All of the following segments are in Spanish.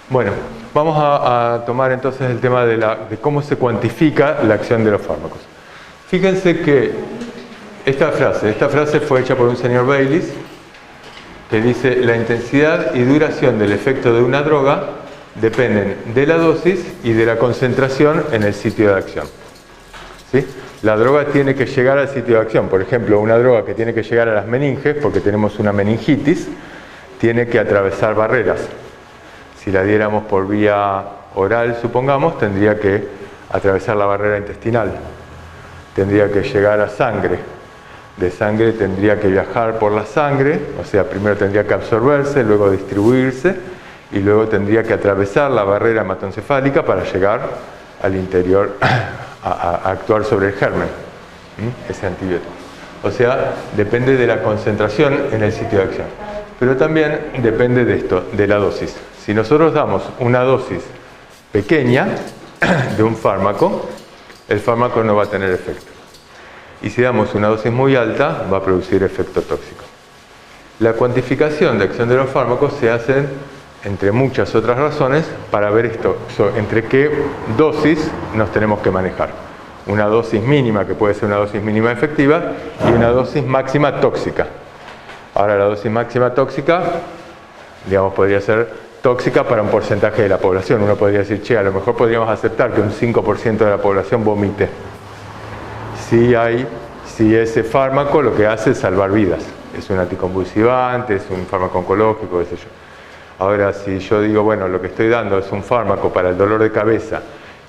Bueno, vamos a tomar entonces el tema de cómo se cuantifica la acción de los fármacos. Fíjense que esta frase fue hecha por un señor Bayliss, que dice: la intensidad y duración del efecto de una droga dependen de la dosis y de la concentración en el sitio de acción. ¿Sí? La droga tiene que llegar al sitio de acción. Por ejemplo, una droga que tiene que llegar a las meninges, porque tenemos una meningitis, tiene que atravesar barreras. Si la diéramos por vía oral, supongamos, tendría que atravesar la barrera intestinal. Tendría que llegar a sangre. De sangre tendría que viajar por la sangre, o sea, primero tendría que absorberse, luego distribuirse, y luego tendría que atravesar la barrera hematoencefálica para llegar al interior a actuar sobre el germen, ese antibiótico. O sea, depende de la concentración en el sitio de acción. Pero también depende de esto, de la dosis. Si nosotros damos una dosis pequeña de un fármaco, el fármaco no va a tener efecto. Y si damos una dosis muy alta, va a producir efecto tóxico. La cuantificación de acción de los fármacos se hace, entre muchas otras razones, para ver esto, entre qué dosis nos tenemos que manejar. Una dosis mínima, que puede ser una dosis mínima efectiva, y una dosis máxima tóxica. Ahora, la dosis máxima tóxica, digamos, podría ser tóxica para un porcentaje de la población. Uno podría decir, che, a lo mejor podríamos aceptar que un 5% de la población vomite. Si ese fármaco lo que hace es salvar vidas. Es un anticonvulsivante, es un fármaco oncológico, qué sé yo. Ahora, si yo digo, bueno, lo que estoy dando es un fármaco para el dolor de cabeza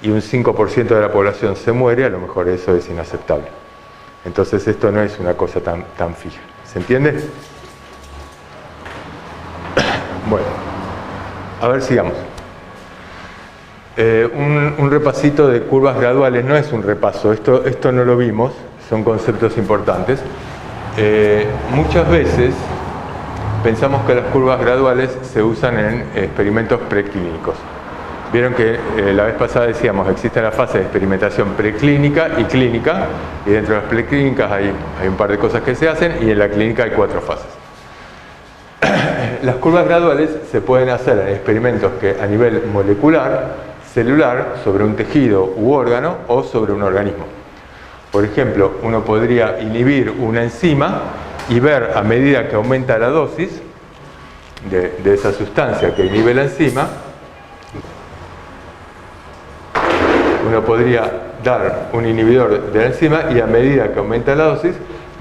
y un 5% de la población se muere, a lo mejor eso es inaceptable. Entonces esto no es una cosa tan fija. ¿Se entiende? Bueno, a ver, sigamos. Un repasito de curvas graduales, no es un repaso, esto no lo vimos, son conceptos importantes. Muchas veces pensamos que las curvas graduales se usan en experimentos preclínicos. Vieron que la vez pasada decíamos, existe la fase de experimentación preclínica y clínica, y dentro de las preclínicas hay un par de cosas que se hacen, y en la clínica hay 4 fases. Las curvas graduales se pueden hacer en experimentos que a nivel molecular, celular, sobre un tejido u órgano o sobre un organismo. Por ejemplo, uno podría inhibir una enzima y ver a medida que aumenta la dosis de esa sustancia que inhibe la enzima, uno podría dar un inhibidor de la enzima y a medida que aumenta la dosis,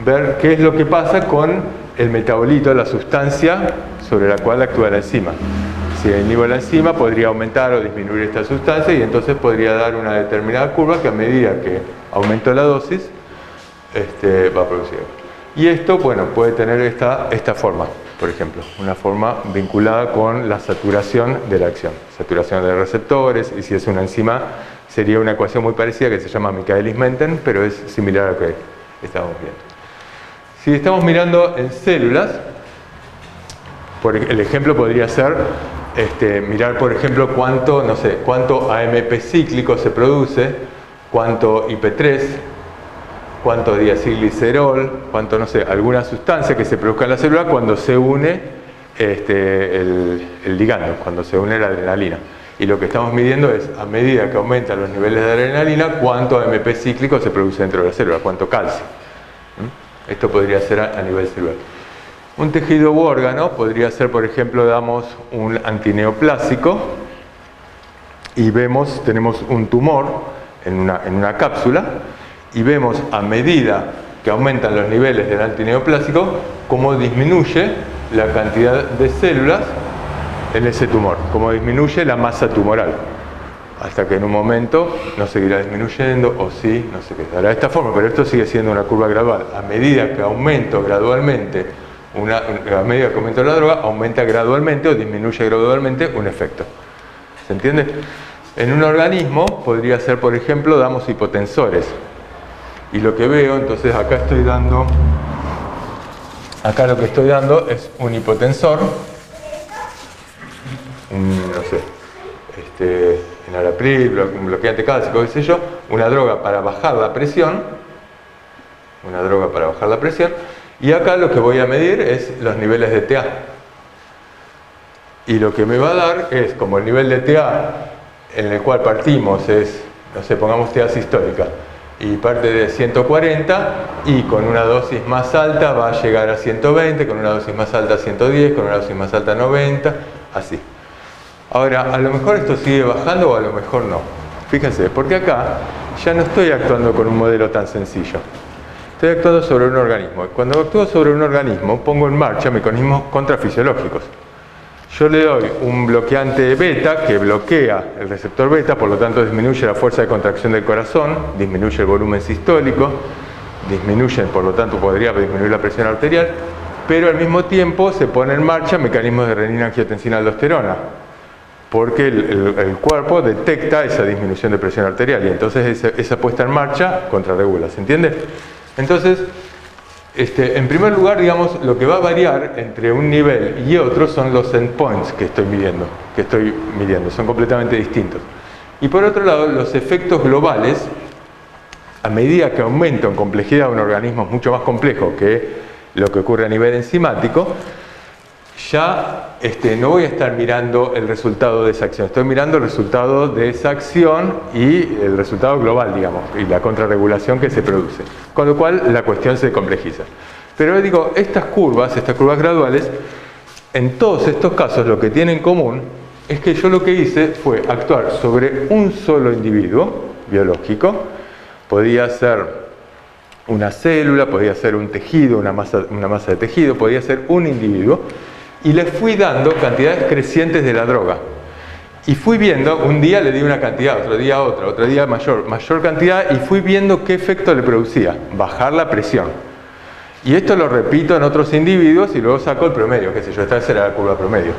ver qué es lo que pasa con el metabolito, la sustancia sobre la cual actúa la enzima. Si inhibo la enzima, podría aumentar o disminuir esta sustancia y entonces podría dar una determinada curva que a medida que aumento la dosis, va a producir. Y esto, bueno, puede tener esta forma, por ejemplo, una forma vinculada con la saturación de la acción, saturación de receptores, y si es una enzima, sería una ecuación muy parecida que se llama Michaelis-Menten, pero es similar a lo que estamos viendo. Si estamos mirando en células, el ejemplo podría ser mirar, por ejemplo, cuánto AMP cíclico se produce, cuánto IP3, cuánto diacilglicerol, cuánto, alguna sustancia que se produzca en la célula cuando se une el ligando, cuando se une la adrenalina. Y lo que estamos midiendo es, a medida que aumentan los niveles de adrenalina, cuánto AMP cíclico se produce dentro de la célula, cuánto calcio. Esto podría ser a nivel celular. Un tejido u órgano podría ser, por ejemplo, damos un antineoplásico y tenemos un tumor en una cápsula y vemos a medida que aumentan los niveles del antineoplásico cómo disminuye la cantidad de células en ese tumor, cómo disminuye la masa tumoral, hasta que en un momento no seguirá disminuyendo o sí, no sé qué, dará de esta forma, pero esto sigue siendo una curva gradual. A medida que aumento gradualmente a medida que aumenta la droga, aumenta gradualmente o disminuye gradualmente un efecto. ¿Se entiende? En un organismo podría ser, por ejemplo, damos hipotensores. Y lo que veo, entonces acá lo que estoy dando es un hipotensor, enalapril, un bloqueante cálcico, qué sé yo, una droga para bajar la presión, y acá lo que voy a medir es los niveles de TA. Y lo que me va a dar es, como el nivel de TA en el cual partimos es, no sé, pongamos TA sistólica, y parte de 140, y con una dosis más alta va a llegar a 120, con una dosis más alta a 110, con una dosis más alta a 90, así. Ahora, a lo mejor esto sigue bajando o a lo mejor no. Fíjense, porque acá ya no estoy actuando con un modelo tan sencillo. Estoy actuando sobre un organismo. Cuando actúo sobre un organismo, pongo en marcha mecanismos contrafisiológicos. Yo le doy un bloqueante beta que bloquea el receptor beta, por lo tanto disminuye la fuerza de contracción del corazón, disminuye el volumen sistólico, disminuye, por lo tanto podría disminuir la presión arterial, pero al mismo tiempo se pone en marcha mecanismos de renina-angiotensina-aldosterona, porque el cuerpo detecta esa disminución de presión arterial y entonces esa puesta en marcha contrarregula, ¿se entiende? Entonces, en primer lugar, digamos, lo que va a variar entre un nivel y otro son los endpoints que estoy midiendo, son completamente distintos. Y por otro lado, los efectos globales, a medida que aumento en complejidad un organismo mucho más complejo que lo que ocurre a nivel enzimático, ya no voy a estar mirando el resultado de esa acción, estoy mirando el resultado de esa acción y el resultado global, digamos, y la contrarregulación que se produce. Con lo cual la cuestión se complejiza. Pero digo, estas curvas graduales, en todos estos casos lo que tienen en común es que yo lo que hice fue actuar sobre un solo individuo biológico, podía ser una célula, podía ser un tejido, una masa de tejido, podía ser un individuo, y le fui dando cantidades crecientes de la droga. Y fui viendo, un día le di una cantidad, otro día otra, otro día mayor cantidad, y fui viendo qué efecto le producía, bajar la presión. Y esto lo repito en otros individuos y luego saco el promedio, qué sé yo, esta vez era la curva promedio.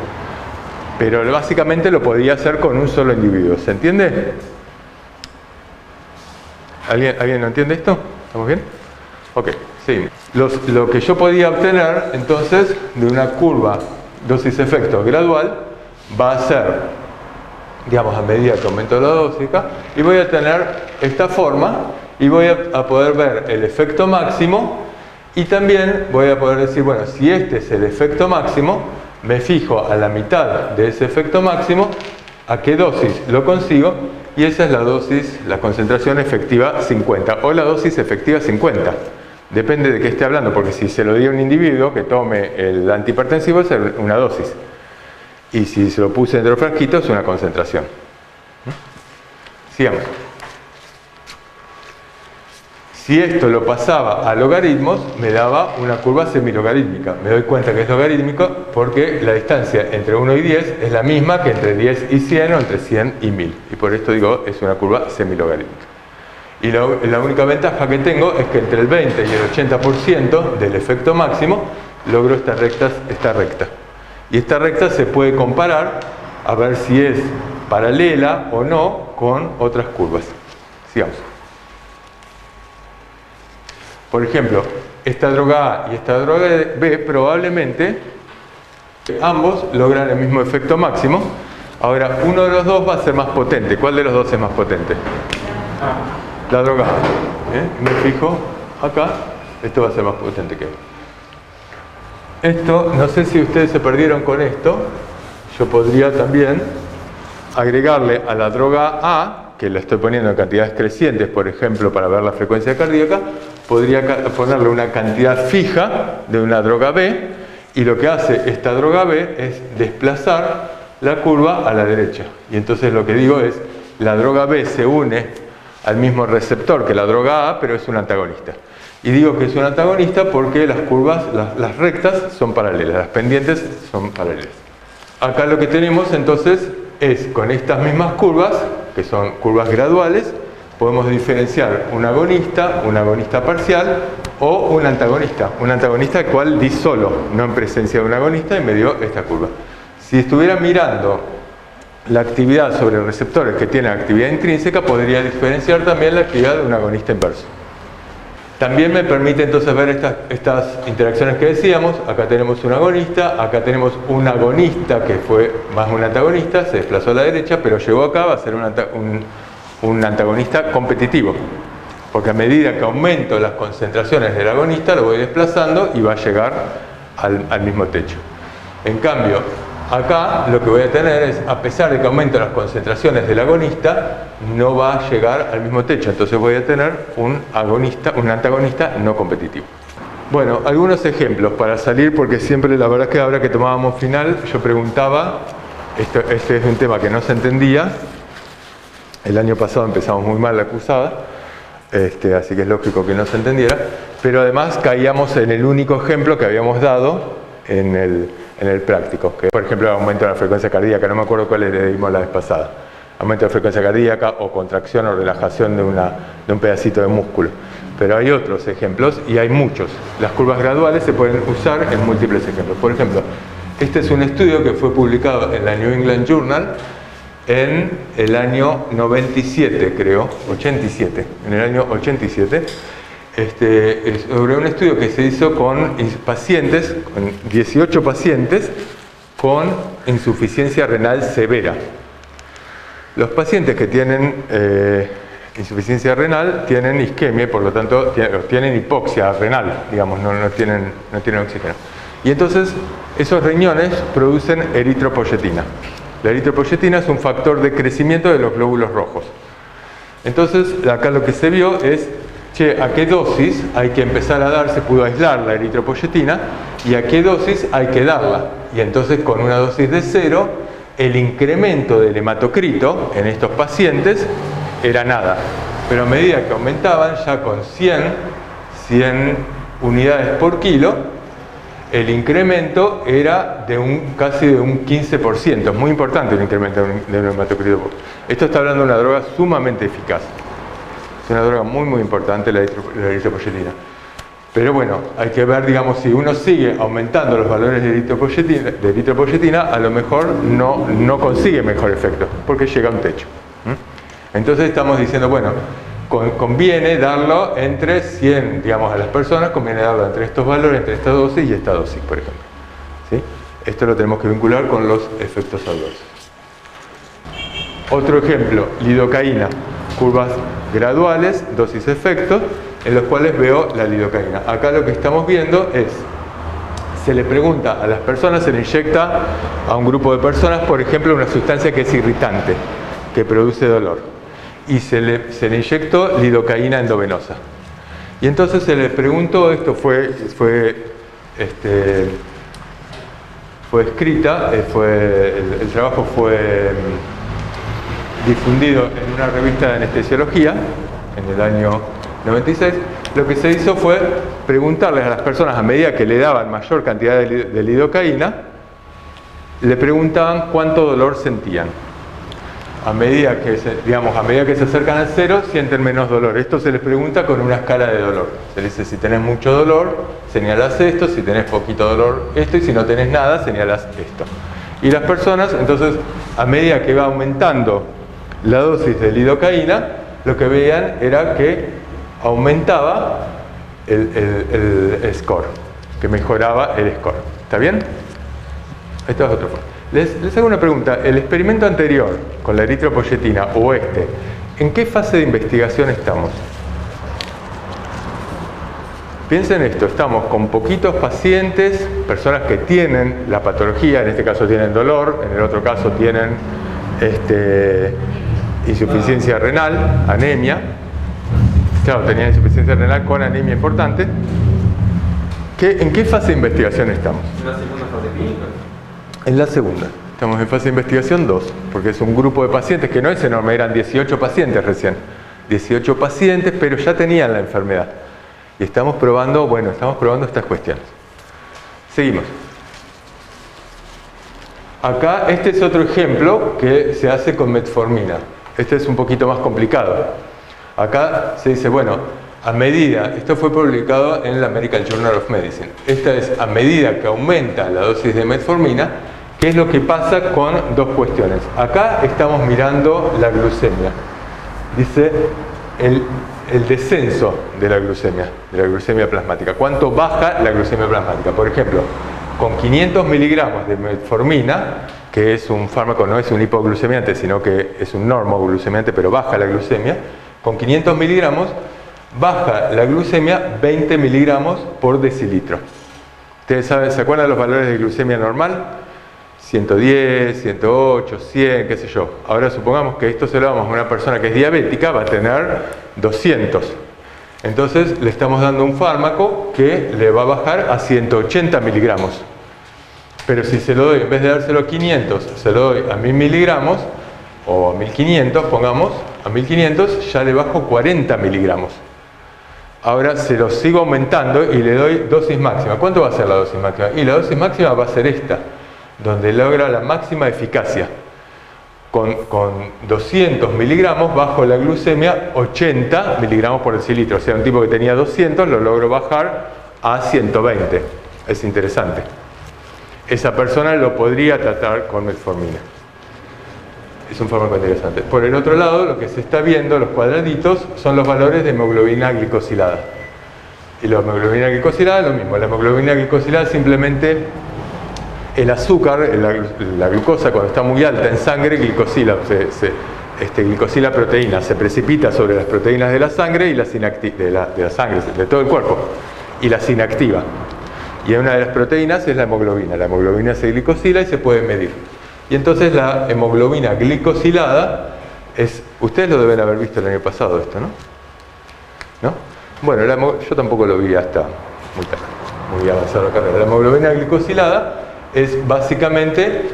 Pero básicamente lo podía hacer con un solo individuo, ¿se entiende? ¿Alguien no entiende esto? ¿Estamos bien? Ok, sí. Lo que yo podía obtener entonces de una curva dosis-efecto gradual va a ser, digamos, a medida que aumento la dosis, y voy a tener esta forma y voy a poder ver el efecto máximo y también voy a poder decir, bueno, si este es el efecto máximo, me fijo a la mitad de ese efecto máximo, a qué dosis lo consigo, y esa es la dosis, la concentración efectiva 50 o la dosis efectiva 50. Depende de qué esté hablando, porque si se lo di a un individuo que tome el antihipertensivo es una dosis. Y si se lo puse dentro del frasquito es una concentración. Sigamos. Si esto lo pasaba a logaritmos, me daba una curva semilogarítmica. Me doy cuenta que es logarítmico porque la distancia entre 1 y 10 es la misma que entre 10 y 100 o entre 100 y 1000. Y por esto digo, es una curva semilogarítmica. Y la única ventaja que tengo es que entre el 20 y el 80% del efecto máximo logro esta recta. Y esta recta se puede comparar a ver si es paralela o no con otras curvas. Sigamos. Por ejemplo, esta droga A y esta droga B probablemente ambos logran el mismo efecto máximo. Ahora, uno de los dos va a ser más potente. ¿Cuál de los dos es más potente? La droga A. Me fijo acá, esto va a ser más potente que esto. No sé si ustedes se perdieron con esto. Yo podría también agregarle a la droga A, que la estoy poniendo en cantidades crecientes, por ejemplo, para ver la frecuencia cardíaca, podría ponerle una cantidad fija de una droga B, y lo que hace esta droga B es desplazar la curva a la derecha. Y entonces lo que digo es, la droga B se une al mismo receptor que la droga A, pero es un antagonista. Y digo que es un antagonista porque las curvas, las rectas son paralelas, las pendientes son paralelas. Acá lo que tenemos entonces es, con estas mismas curvas, que son curvas graduales, podemos diferenciar un agonista parcial o un antagonista el cual di solo, no en presencia de un agonista, y me dio esta curva. Si estuviera mirando la actividad sobre receptores que tienen actividad intrínseca, podría diferenciar también la actividad de un agonista inverso. También me permite entonces ver estas interacciones que decíamos. Acá tenemos un agonista, acá tenemos un agonista que fue más un antagonista, se desplazó a la derecha, pero llegó acá, va a ser un antagonista competitivo, porque a medida que aumento las concentraciones del agonista lo voy desplazando y va a llegar al mismo techo. En cambio, Acá lo que voy a tener es, a pesar de que aumenten las concentraciones del agonista, no va a llegar al mismo techo. Entonces voy a tener un antagonista no competitivo. Bueno, algunos ejemplos para salir, porque siempre la verdad es que ahora que tomábamos final, yo preguntaba, este es un tema que no se entendía. El año pasado empezamos muy mal la cursada, así que es lógico que no se entendiera, pero además caíamos en el único ejemplo que habíamos dado en el práctico, que por ejemplo aumento de la frecuencia cardíaca, no me acuerdo cuál le dimos la vez pasada, aumento de la frecuencia cardíaca o contracción o relajación de un pedacito de músculo. Pero hay otros ejemplos y hay muchos. Las curvas graduales se pueden usar en múltiples ejemplos. Por ejemplo, este es un estudio que fue publicado en la New England Journal en el año 97, creo, 87, en el año 87. Es sobre un estudio que se hizo con pacientes, con 18 pacientes con insuficiencia renal severa. Los pacientes que tienen insuficiencia renal tienen isquemia, por lo tanto tienen hipoxia renal, digamos, no tienen oxígeno. Y entonces esos riñones producen eritropoyetina. La eritropoyetina es un factor de crecimiento de los glóbulos rojos. Entonces acá lo que se vio es, ¿a qué dosis hay que empezar a dar? Se pudo aislar la eritropoyetina y a qué dosis hay que darla. Y entonces con una dosis de 0, el incremento del hematocrito en estos pacientes era nada, pero a medida que aumentaban, ya con 100 unidades por kilo, el incremento era casi de un 15%. Es muy importante el incremento del hematocrito. Esto está hablando de una droga sumamente eficaz. Es una droga muy muy importante la eritropoyetina. Pero bueno, hay que ver, digamos, si uno sigue aumentando los valores de eritropoyetina, a lo mejor no consigue mejor efecto, porque llega a un techo. Entonces estamos diciendo, bueno, conviene darlo entre 100, digamos, a las personas, conviene darlo entre estos valores, entre esta dosis y esta dosis, por ejemplo. ¿Sí? Esto lo tenemos que vincular con los efectos adversos. Otro ejemplo, lidocaína, curvas graduales, dosis-efectos, en los cuales veo la lidocaína. Acá lo que estamos viendo es, se le pregunta a las personas, se le inyecta a un grupo de personas, por ejemplo, una sustancia que es irritante, que produce dolor. Y se le inyectó lidocaína endovenosa. Y entonces se le preguntó, esto fue escrita, el trabajo fue difundido en una revista de anestesiología en el año 96. Lo que se hizo fue preguntarles a las personas, a medida que le daban mayor cantidad de lidocaína, le preguntaban cuánto dolor sentían. A medida que se acercan al 0, sienten menos dolor. Esto se les pregunta con una escala de dolor. Se les dice, si tenés mucho dolor, señalás esto, si tenés poquito dolor, esto, y si no tenés nada, señalás esto. Y las personas, entonces, a medida que va aumentando la dosis de lidocaína, lo que veían era que aumentaba el score, que mejoraba el score. ¿Está bien? Esto es otra forma. Les hago una pregunta. El experimento anterior con la eritropoyetina o ¿en qué fase de investigación estamos? Piensen esto, estamos con poquitos pacientes, personas que tienen la patología, en este caso tienen dolor, en el otro caso tienen insuficiencia renal, anemia. Claro, tenían insuficiencia renal con anemia importante. ¿En qué fase de investigación estamos? ¿En la segunda fase clínica? En la segunda. Estamos en fase de investigación 2, porque es un grupo de pacientes que no es enorme, eran 18 pacientes recién. 18 pacientes, pero ya tenían la enfermedad. Y estamos probando estas cuestiones. Seguimos. Acá, este es otro ejemplo que se hace con metformina. Este es un poquito más complicado. Acá se dice, bueno, esto fue publicado en la American Journal of Medicine. Esta es a medida que aumenta la dosis de metformina, ¿qué es lo que pasa con dos cuestiones? Acá estamos mirando la glucemia. Dice el descenso de la glucemia plasmática. ¿Cuánto baja la glucemia plasmática? Por ejemplo, con 500 miligramos de metformina, que es un fármaco, no es un hipoglucemiante, sino que es un normoglucemiante, pero baja la glucemia, con 500 miligramos baja la glucemia 20 miligramos por decilitro. ¿Ustedes saben, se acuerdan de los valores de glucemia normal? 110, 108, 100, qué sé yo. Ahora supongamos que esto se lo damos a una persona que es diabética, va a tener 200. Entonces le estamos dando un fármaco que le va a bajar a 180 miligramos. Pero si se lo doy, en vez de dárselo a 500, se lo doy a 1000 miligramos, o a 1500, pongamos, a 1500 ya le bajo 40 miligramos. Ahora se lo sigo aumentando y le doy dosis máxima. ¿Cuánto va a ser la dosis máxima? Y la dosis máxima va a ser esta, donde logra la máxima eficacia. Con 200 miligramos bajo la glucemia 80 miligramos por decilitro. O sea, un tipo que tenía 200 lo logro bajar a 120. Es interesante. Esa persona lo podría tratar con metformina. Es un fármaco interesante. Por el otro lado, lo que se está viendo, los cuadraditos, son los valores de hemoglobina glicosilada. Y la hemoglobina glicosilada es lo mismo. La hemoglobina glicosilada simplemente el azúcar, la glucosa, cuando está muy alta en sangre, glicosila, glicosila proteínas, se precipita sobre las proteínas de la sangre y de la sangre, de todo el cuerpo, y las inactiva. Y una de las proteínas es la hemoglobina. La hemoglobina se glicosila y se puede medir. Y entonces la hemoglobina glicosilada es... Ustedes lo deben haber visto el año pasado esto, ¿no? ¿No? Bueno, yo tampoco lo vi hasta muy tarde, muy avanzada la carrera. La hemoglobina glicosilada es básicamente,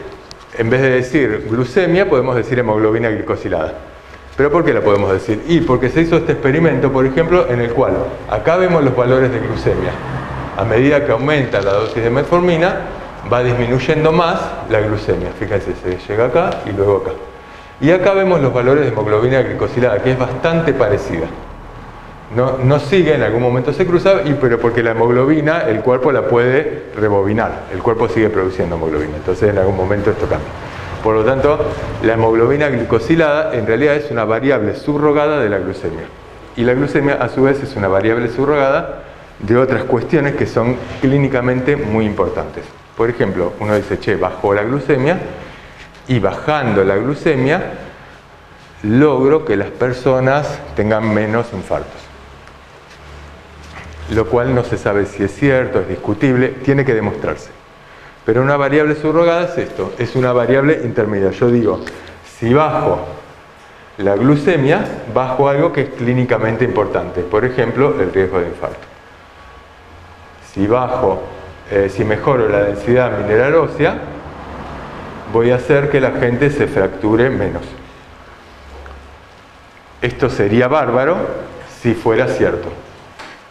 en vez de decir glucemia, podemos decir hemoglobina glicosilada. ¿Pero por qué la podemos decir? Y porque se hizo este experimento, por ejemplo, en el cual acá vemos los valores de glucemia. A medida que aumenta la dosis de metformina, va disminuyendo más la glucemia. Fíjense, se llega acá y luego acá. Y acá vemos los valores de hemoglobina glicosilada, que es bastante parecida. No sigue, en algún momento se cruza, pero porque la hemoglobina, el cuerpo la puede rebobinar. El cuerpo sigue produciendo hemoglobina, entonces en algún momento esto cambia. Por lo tanto, la hemoglobina glicosilada en realidad es una variable subrogada de la glucemia. Y la glucemia, a su vez, es una variable subrogada de otras cuestiones que son clínicamente muy importantes. Por ejemplo, uno dice, che, bajó la glucemia, y bajando la glucemia, logro que las personas tengan menos infartos. Lo cual no se sabe si es cierto, es discutible, tiene que demostrarse. Pero una variable subrogada es esto, es una variable intermedia. Yo digo, si bajo la glucemia, bajo algo que es clínicamente importante. Por ejemplo, el riesgo de infarto. Si mejoro la densidad mineral ósea, voy a hacer que la gente se fracture menos. Esto sería bárbaro si fuera cierto.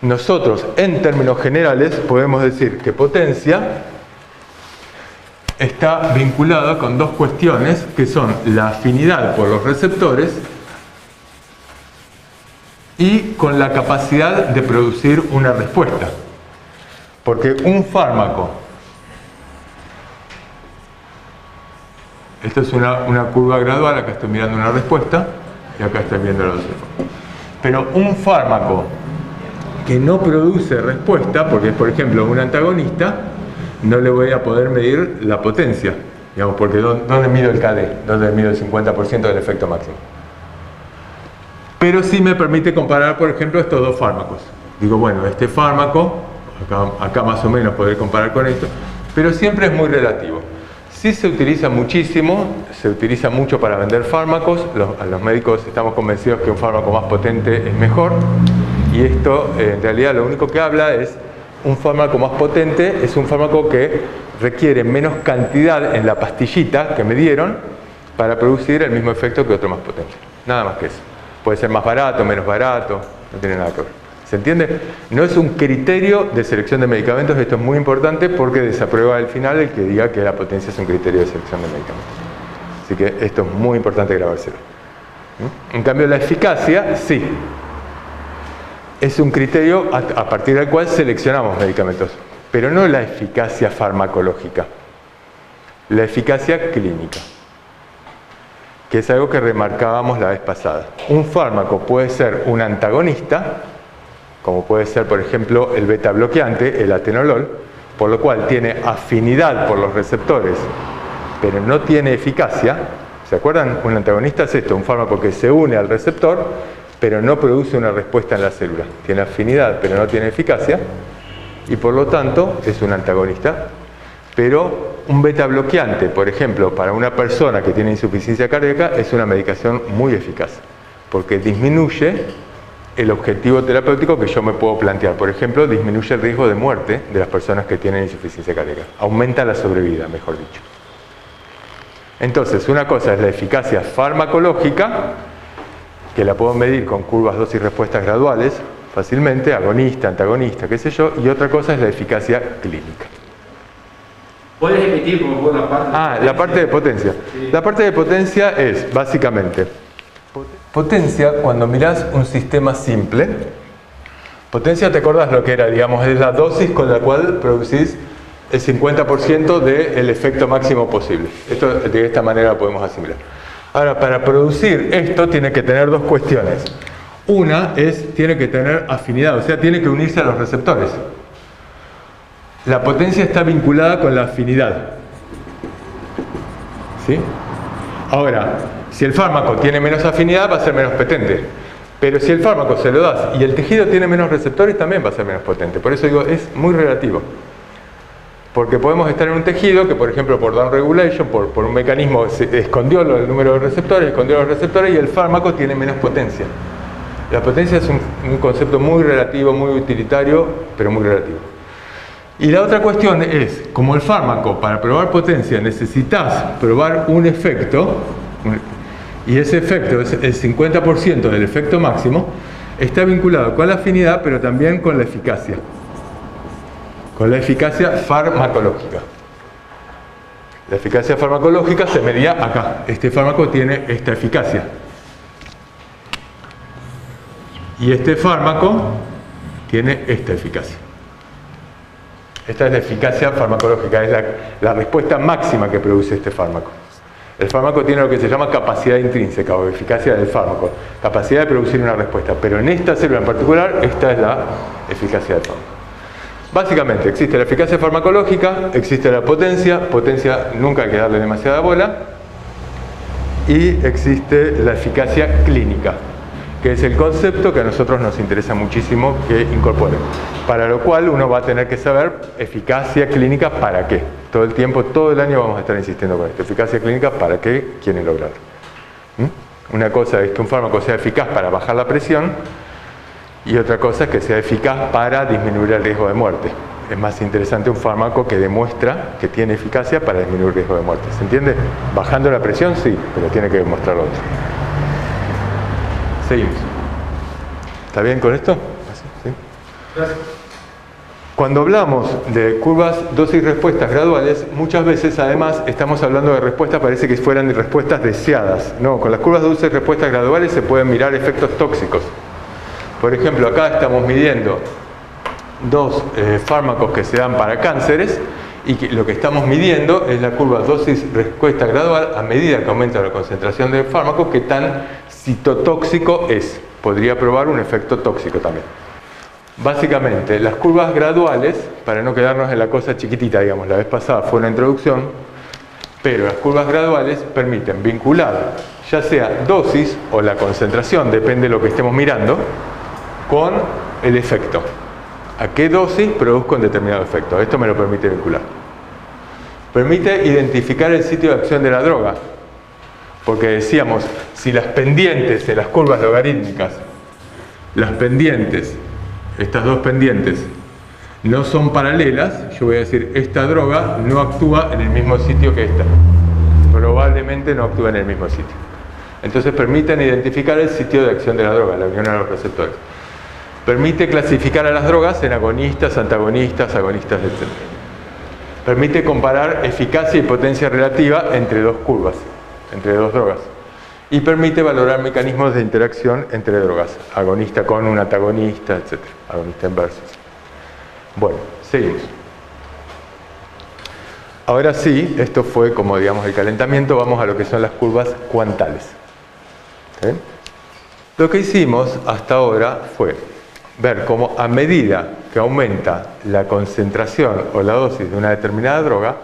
Nosotros, en términos generales, podemos decir que potencia está vinculada con dos cuestiones, que son la afinidad por los receptores y con la capacidad de producir una respuesta. Porque un fármaco, esto es una curva gradual, acá estoy mirando una respuesta y acá estoy viendo la otra. Pero un fármaco que no produce respuesta, porque es por ejemplo un antagonista, no le voy a poder medir la potencia, digamos, porque ¿dónde mido el KD? ¿Dónde mido el 50% del efecto máximo? Pero sí me permite comparar, por ejemplo, estos dos fármacos. Digo, bueno, este fármaco, acá más o menos podré comparar con esto, pero siempre es muy relativo. Sí se utiliza muchísimo, se utiliza mucho para vender fármacos. Los médicos estamos convencidos que un fármaco más potente es mejor. Y esto, en realidad, lo único que habla es un fármaco más potente, es un fármaco que requiere menos cantidad en la pastillita que me dieron para producir el mismo efecto que otro más potente. Nada más que eso. Puede ser más barato, menos barato, no tiene nada que ver. ¿Se entiende? No es un criterio de selección de medicamentos, esto es muy importante porque desaprueba al final el que diga que la potencia es un criterio de selección de medicamentos. Así que esto es muy importante grabárselo. En cambio, la eficacia, sí. Es un criterio a partir del cual seleccionamos medicamentos, pero no la eficacia farmacológica, la eficacia clínica, que es algo que remarcábamos la vez pasada. Un fármaco puede ser un antagonista, como puede ser, por ejemplo, el beta bloqueante, el atenolol, por lo cual tiene afinidad por los receptores, pero no tiene eficacia. ¿Se acuerdan? Un antagonista es esto, un fármaco que se une al receptor, pero no produce una respuesta en la célula. Tiene afinidad, pero no tiene eficacia, y por lo tanto es un antagonista, pero un beta bloqueante, por ejemplo, para una persona que tiene insuficiencia cardíaca, es una medicación muy eficaz, porque disminuye el objetivo terapéutico que yo me puedo plantear. Por ejemplo, disminuye el riesgo de muerte de las personas que tienen insuficiencia cardíaca. Aumenta la sobrevida, mejor dicho. Entonces, una cosa es la eficacia farmacológica, que la puedo medir con curvas dosis-respuestas graduales, fácilmente, agonista, antagonista, qué sé yo, y otra cosa es la eficacia clínica. ¿Puedes repetir por favor la parte? La parte de potencia. Sí. La parte de potencia es, básicamente, potencia cuando mirás un sistema simple. Potencia, ¿te acordás lo que era? Digamos, es la dosis con la cual producís el 50% del efecto máximo posible. Esto de esta manera lo podemos asimilar. Ahora, para producir esto tiene que tener dos cuestiones. Una es, tiene que tener afinidad, o sea, tiene que unirse a los receptores. La potencia está vinculada con la afinidad. ¿Sí? Ahora, si el fármaco tiene menos afinidad, va a ser menos potente. Pero si el fármaco se lo das y el tejido tiene menos receptores, también va a ser menos potente. Por eso digo, es muy relativo. Porque podemos estar en un tejido que, por ejemplo, por down regulation, por un mecanismo, se escondió el número de receptores, escondió los receptores y el fármaco tiene menos potencia. La potencia es un concepto muy relativo, muy utilitario, pero muy relativo. Y la otra cuestión es, como el fármaco, para probar potencia necesitas probar un efecto, y ese efecto es el 50% del efecto máximo, está vinculado con la afinidad, pero también con la eficacia. Con la eficacia farmacológica. La eficacia farmacológica se medía acá. Este fármaco tiene esta eficacia. Y este fármaco tiene esta eficacia. Esta es la eficacia farmacológica, es la respuesta máxima que produce este fármaco. El fármaco tiene lo que se llama capacidad intrínseca o eficacia del fármaco, capacidad de producir una respuesta, pero en esta célula en particular, esta es la eficacia del fármaco. Básicamente, existe la eficacia farmacológica, existe la potencia, potencia nunca hay que darle demasiada bola, y existe la eficacia clínica, que es el concepto que a nosotros nos interesa muchísimo que incorpore. Para lo cual uno va a tener que saber eficacia clínica para qué. Todo el tiempo, todo el año vamos a estar insistiendo con esto. Eficacia clínica para qué quieren lograrlo. Una cosa es que un fármaco sea eficaz para bajar la presión y otra cosa es que sea eficaz para disminuir el riesgo de muerte. Es más interesante un fármaco que demuestra que tiene eficacia para disminuir el riesgo de muerte. ¿Se entiende? Bajando la presión, sí, pero tiene que demostrar otro. Seguimos. ¿Está bien con esto? ¿Sí? Gracias. Cuando hablamos de curvas dosis-respuestas graduales, muchas veces además estamos hablando de respuestas, parece que fueran respuestas deseadas. No, con las curvas dosis-respuestas graduales se pueden mirar efectos tóxicos. Por ejemplo, acá estamos midiendo dos fármacos que se dan para cánceres y lo que estamos midiendo es la curva dosis-respuesta gradual a medida que aumenta la concentración del fármaco, qué tan citotóxico es. Podría probar un efecto tóxico también. Básicamente, las curvas graduales, para no quedarnos en la cosa chiquitita, digamos, la vez pasada fue una introducción, pero las curvas graduales permiten vincular ya sea dosis o la concentración, depende de lo que estemos mirando, con el efecto. ¿A qué dosis produzco un determinado efecto? Esto me lo permite vincular. Permite identificar el sitio de acción de la droga. Porque decíamos, si las pendientes de las curvas logarítmicas, las pendientes, estas dos pendientes, no son paralelas, yo voy a decir, esta droga no actúa en el mismo sitio que esta. Probablemente no actúa en el mismo sitio. Entonces permiten identificar el sitio de acción de la droga, la unión a los receptores. Permite clasificar a las drogas en agonistas, antagonistas, agonistas, etc. Permite comparar eficacia y potencia relativa entre dos curvas, entre dos drogas. Y permite valorar mecanismos de interacción entre drogas, agonista con un antagonista, etc. Agonista inverso. Bueno, seguimos. Ahora sí, esto fue como digamos el calentamiento, vamos a lo que son las curvas cuantales. ¿Sí? Lo que hicimos hasta ahora fue ver cómo a medida que aumenta la concentración o la dosis de una determinada droga,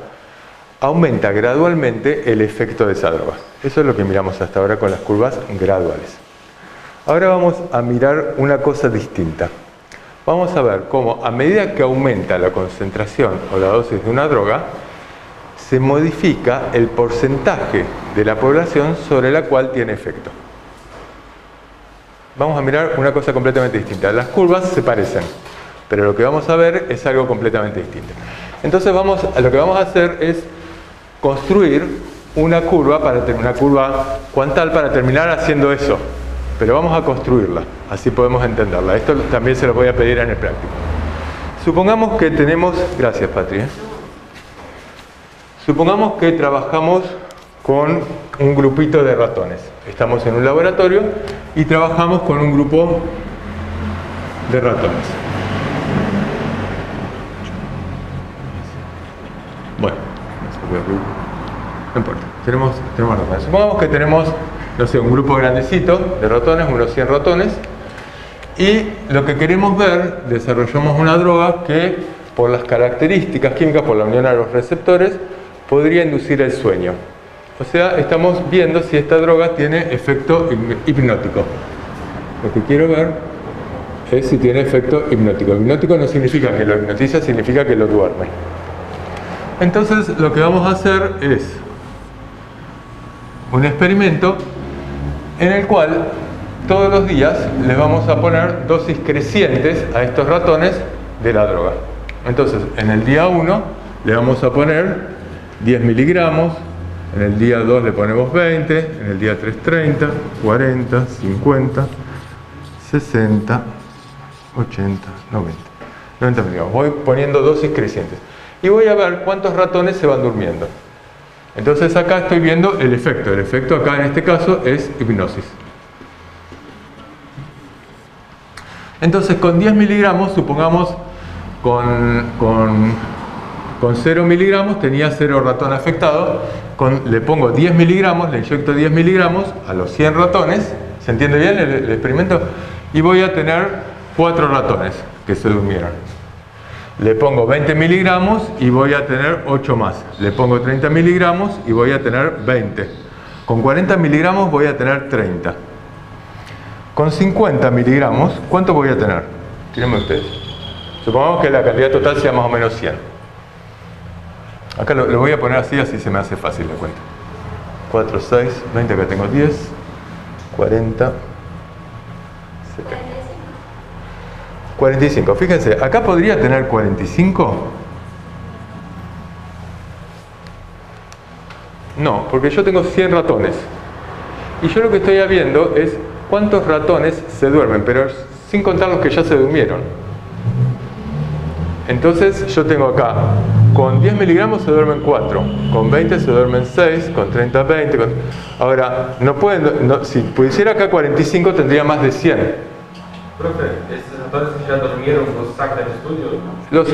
aumenta gradualmente el efecto de esa droga. Eso es lo que miramos hasta ahora con las curvas graduales. Ahora vamos a mirar una cosa distinta. Vamos a ver cómo a medida que aumenta la concentración o la dosis de una droga, se modifica el porcentaje de la población sobre la cual tiene efecto. Vamos a mirar una cosa completamente distinta. Las curvas se parecen, pero lo que vamos a ver es algo completamente distinto. Entonces lo que vamos a hacer es construir una curva cuantal para terminar haciendo eso. Pero vamos a construirla, así podemos entenderla. Esto también se lo voy a pedir en el práctico. Supongamos que tenemos... Gracias, Patri. Supongamos que trabajamos con un grupito de ratones. Estamos en un laboratorio y trabajamos con un grupo de ratones. Bueno, no importa, tenemos ratones. Supongamos que tenemos, no sé, un grupo grandecito de ratones, unos 100 ratones, y lo que queremos ver, desarrollamos una droga que, por las características químicas, por la unión a los receptores, podría inducir el sueño. O sea, estamos viendo si esta droga tiene efecto hipnótico. Lo que quiero ver es si tiene efecto hipnótico. Hipnótico no significa que lo hipnotiza, significa que lo duerme. Entonces, lo que vamos a hacer es un experimento en el cual todos los días les vamos a poner dosis crecientes a estos ratones de la droga. Entonces, en el día 1 le vamos a poner 10 miligramos, en el día 2 le ponemos 20, en el día 3 30, 40, 50, 60, 80, 90 miligramos. Voy poniendo dosis crecientes y voy a ver cuántos ratones se van durmiendo. Entonces acá estoy viendo el efecto. El efecto acá en este caso es hipnosis. Entonces con 10 miligramos, supongamos con 0 miligramos tenía 0 ratón afectado. Le pongo 10 miligramos, le inyecto 10 miligramos a los 100 ratones. ¿Se entiende bien el experimento? Y voy a tener 4 ratones que se durmieron. Le pongo 20 miligramos y voy a tener 8 más. Le pongo 30 miligramos y voy a tener 20. Con 40 miligramos voy a tener 30. Con 50 miligramos, ¿cuánto voy a tener? Tírenme ustedes. Supongamos que la cantidad total sea más o menos 100. Acá lo voy a poner así se me hace fácil la cuenta. 4, 6, 20, acá tengo 10, 40, 70. 45. Fíjense, acá podría tener 45. No, porque yo tengo 100 ratones. Y yo lo que estoy viendo es cuántos ratones se duermen, pero sin contar los que ya se durmieron. Entonces yo tengo acá, con 10 miligramos se duermen 4, con 20 se duermen 6, con 30, 20. Ahora, si pusiera acá 45 tendría más de 100. Profe, ¿estos ratones que ya durmieron los saca del estudio? Los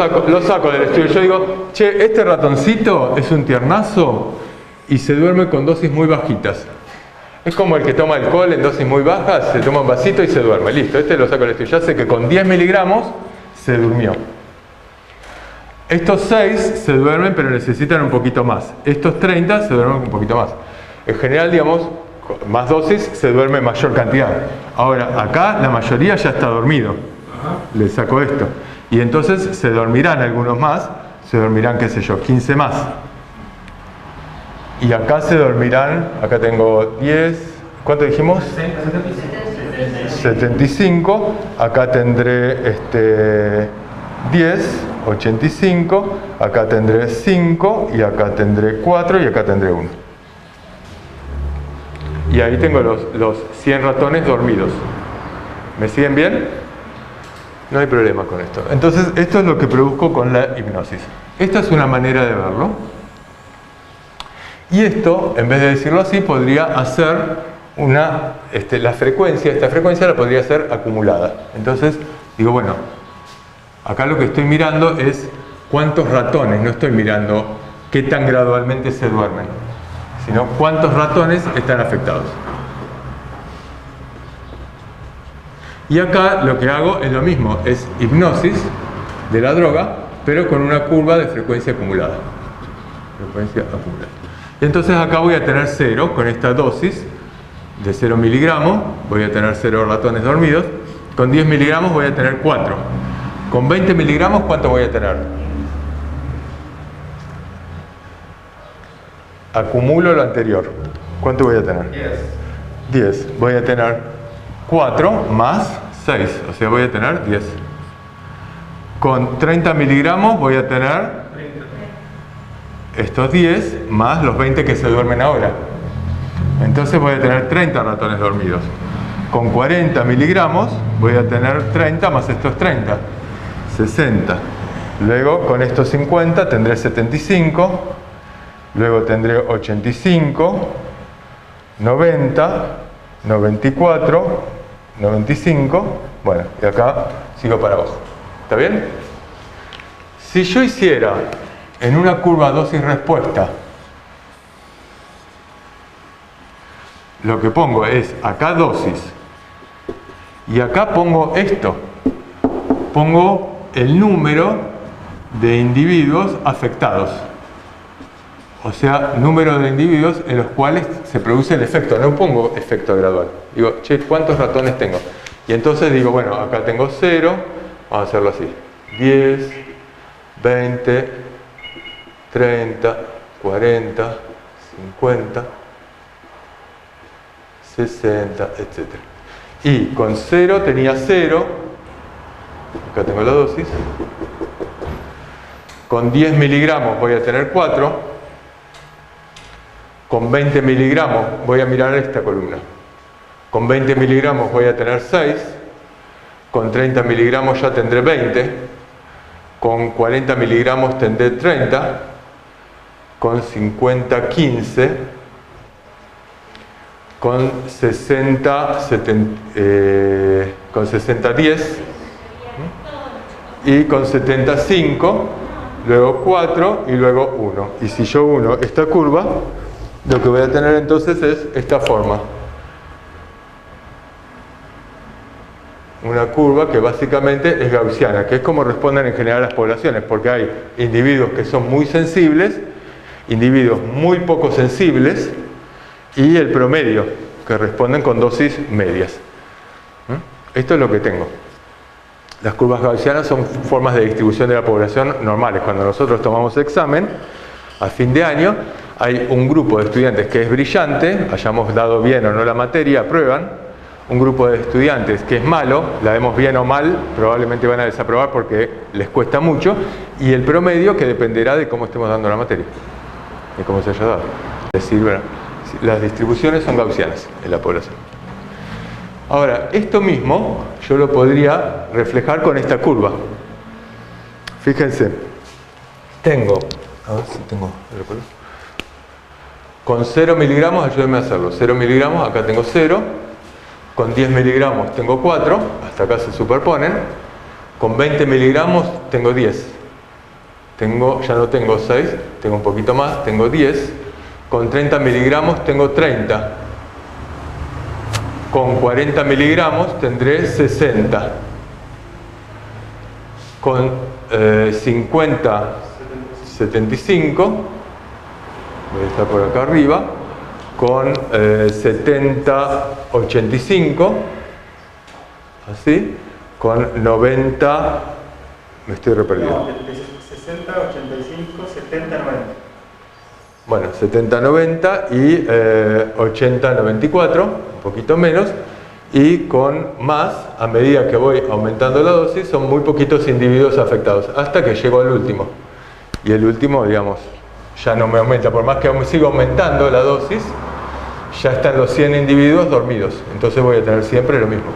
saco del estudio. Yo digo, che, este ratoncito es un tiernazo y se duerme con dosis muy bajitas. Es como el que toma alcohol en dosis muy bajas, se toma un vasito y se duerme. Listo, este lo saco del estudio. Ya sé que con 10 miligramos se durmió. Estos 6 se duermen pero necesitan un poquito más. Estos 30 se duermen un poquito más. En general, digamos, más dosis se duerme mayor cantidad. Ahora, acá la mayoría ya está dormido. Le saco esto. Y entonces se dormirán algunos más. Se dormirán, qué sé yo, 15 más. Y acá se dormirán, acá tengo 10, ¿cuánto dijimos? 75. Acá tendré 10, 85. Acá tendré 5. Y acá tendré 4. Y acá tendré 1. Y ahí tengo los 100 ratones dormidos. ¿Me siguen bien? No hay problema con esto. Entonces, esto es lo que produzco con la hipnosis. Esta es una manera de verlo. Y esto, en vez de decirlo así, podría hacer esta frecuencia la podría hacer acumulada. Entonces, digo, bueno, acá lo que estoy mirando es cuántos ratones, no estoy mirando qué tan gradualmente se duermen, sino cuántos ratones están afectados. Y acá lo que hago es lo mismo, es hipnosis de la droga, pero con una curva de frecuencia acumulada. Y entonces acá voy a tener 0 con esta dosis de 0 miligramos, voy a tener 0 ratones dormidos. Con 10 miligramos voy a tener 4. Con 20 miligramos, ¿cuánto voy a tener? acumulo lo anterior. ¿Cuánto voy a tener? 10. Voy a tener 4 más 6, o sea, voy a tener 10. Con 30 miligramos voy a tener estos 10 más los 20 que se duermen ahora. Entonces voy a tener 30 ratones dormidos. Con 40 miligramos voy a tener 30 más estos 30, 60. Luego con estos 50 tendré 75. Luego tendré 85, 90, 94, 95. Bueno, y acá sigo para abajo. ¿Está bien? Si yo hiciera en una curva dosis-respuesta, lo que pongo es acá dosis y acá pongo esto, pongo el número de individuos afectados, o sea, número de individuos en los cuales se produce el efecto. No pongo efecto gradual, digo, che, ¿cuántos ratones tengo? Y entonces digo, bueno, acá tengo 0, vamos a hacerlo así, 10, 20, 30, 40, 50, 60, etc. Y con 0 tenía 0, acá tengo la dosis. Con 10 miligramos voy a tener 4. Con 20 miligramos voy a mirar esta columna. Con 20 miligramos voy a tener 6. Con 30 miligramos ya tendré 20. Con 40 miligramos tendré 30. Con 50, 15. Con 60, 10 y con 75, luego 4 y luego 1. Y si yo uno esta curva, lo que voy a tener entonces es esta forma. Una curva que básicamente es gaussiana, que es como responden en general las poblaciones, porque hay individuos que son muy sensibles, individuos muy poco sensibles, y el promedio, que responden con dosis medias. Esto es lo que tengo. Las curvas gaussianas son formas de distribución de la población normales. Cuando nosotros tomamos examen, a fin de año, hay un grupo de estudiantes que es brillante, hayamos dado bien o no la materia, aprueban. Un grupo de estudiantes que es malo, la vemos bien o mal, probablemente van a desaprobar porque les cuesta mucho. Y el promedio, que dependerá de cómo estemos dando la materia, de cómo se haya dado. Es decir, las distribuciones son gaussianas en la población. Ahora, esto mismo yo lo podría reflejar con esta curva. Fíjense, tengo, a ver si tengo el color. Con 0 miligramos, ayúdenme a hacerlo. 0 miligramos, acá tengo 0. Con 10 miligramos tengo 4, hasta acá se superponen. Con 20 miligramos tengo 10. Ya no tengo 6, tengo un poquito más, tengo 10. Con 30 miligramos tengo 30. Con 40 miligramos tendré 60. Con 50, 75. Voy a estar por acá arriba. Con 70, 85. Así. Con 90. Me estoy reperdido. No, 60, 85, 70, 90. Bueno, 70, 90 y 80, 94, un poquito menos, y con más, a medida que voy aumentando la dosis, son muy poquitos individuos afectados, hasta que llego al último. Y el último, digamos, ya no me aumenta, por más que sigo aumentando la dosis, ya están los 100 individuos dormidos, entonces voy a tener siempre lo mismo.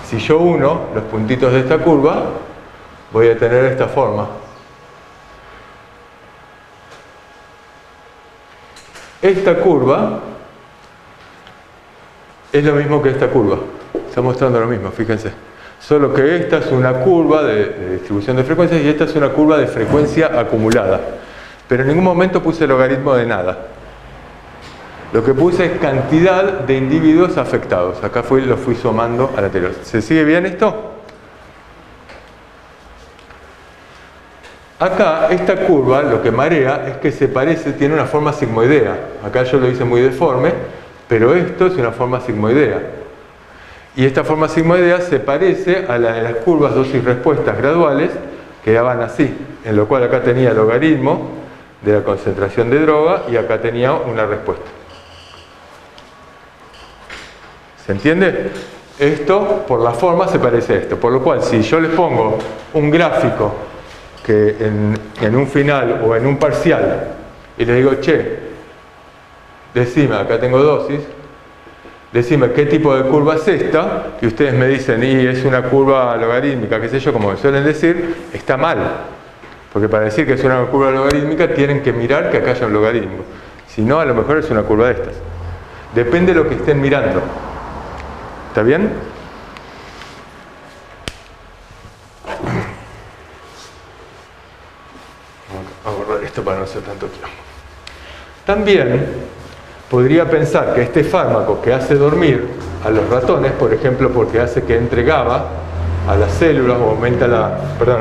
Si yo uno los puntitos de esta curva, voy a tener esta forma. Esta curva es lo mismo que esta curva. Está mostrando lo mismo, fíjense. Solo que esta es una curva de distribución de frecuencias y esta es una curva de frecuencia acumulada. Pero en ningún momento puse logaritmo de nada. Lo que puse es cantidad de individuos afectados. Acá lo fui sumando al anterior. ¿Se sigue bien esto? Acá, esta curva lo que marea es que se parece, tiene una forma sigmoidea. Acá yo lo hice muy deforme, pero esto es una forma sigmoidea. Y esta forma sigmoidea se parece a la de las curvas dosis-respuestas graduales, que daban así, en lo cual acá tenía logaritmo de la concentración de droga y acá tenía una respuesta. ¿Se entiende? Esto, por la forma, se parece a esto. Por lo cual, si yo les pongo un gráfico que en un final o en un parcial y les digo, che, decime, acá tengo dosis, decime qué tipo de curva es esta, y ustedes me dicen, y es una curva logarítmica, qué sé yo, como suelen decir, está mal. Porque para decir que es una curva logarítmica tienen que mirar que acá haya un logaritmo. Si no, a lo mejor es una curva de estas. Depende de lo que estén mirando. ¿Está bien? Vamos a borrar esto para no hacer tanto tiempo. También podría pensar que este fármaco que hace dormir a los ratones, por ejemplo, porque hace que entre GABA a las células, o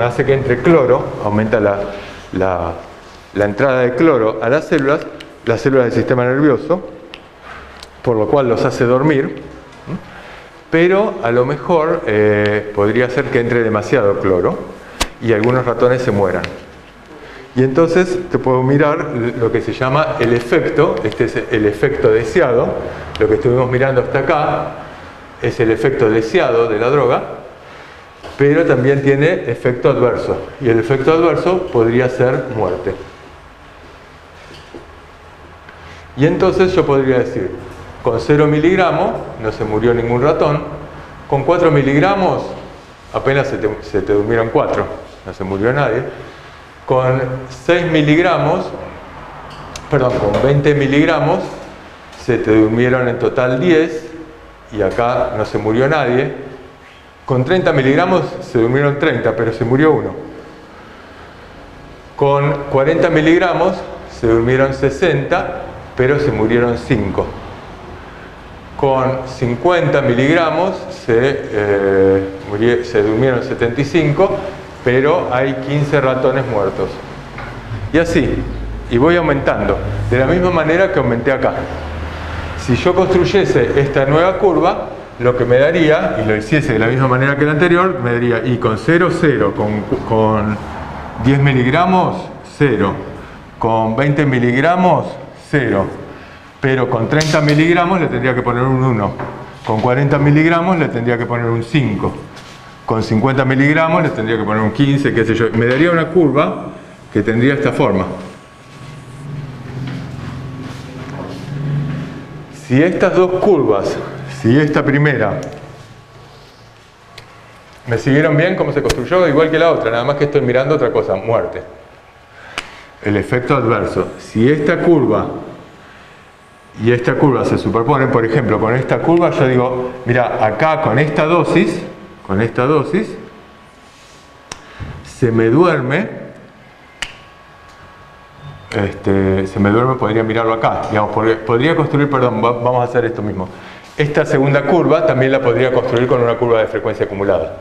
hace que entre cloro, aumenta la entrada de cloro a las células del sistema nervioso, por lo cual los hace dormir, pero a lo mejor podría ser que entre demasiado cloro y algunos ratones se mueran. Y entonces te puedo mirar lo que se llama el efecto, este es el efecto deseado, lo que estuvimos mirando hasta acá es el efecto deseado de la droga, pero también tiene efecto adverso, y el efecto adverso podría ser muerte. Y entonces yo podría decir, con 0 miligramos no se murió ningún ratón, con 4 miligramos apenas se te durmieron 4, no se murió nadie, con 6 miligramos, con 20 miligramos se te durmieron en total 10 y acá no se murió nadie. Con 30 miligramos se durmieron 30, pero se murió uno. Con 40 miligramos se durmieron 60, pero se murieron 5. Con 50 miligramos se durmieron 75, pero hay 15 ratones muertos. Y así, y voy aumentando, de la misma manera que aumenté acá. Si yo construyese esta nueva curva, lo que me daría, y lo hiciese de la misma manera que la anterior, me daría, y con 0, 0, con 10 miligramos, 0, con 20 miligramos, 0, pero con 30 miligramos le tendría que poner un 1, con 40 miligramos le tendría que poner un 5, con 50 miligramos le tendría que poner un 15, qué sé yo, me daría una curva que tendría esta forma. Si estas dos curvas, si esta primera, ¿me siguieron bien cómo se construyó? Igual que la otra, nada más que estoy mirando otra cosa, muerte. El efecto adverso. Si esta curva y esta curva se superponen, por ejemplo, con esta curva, yo digo, mira, acá con esta dosis, se me duerme, podría mirarlo acá, digamos, podría construir, vamos a hacer esto mismo. Esta segunda curva también la podría construir con una curva de frecuencia acumulada.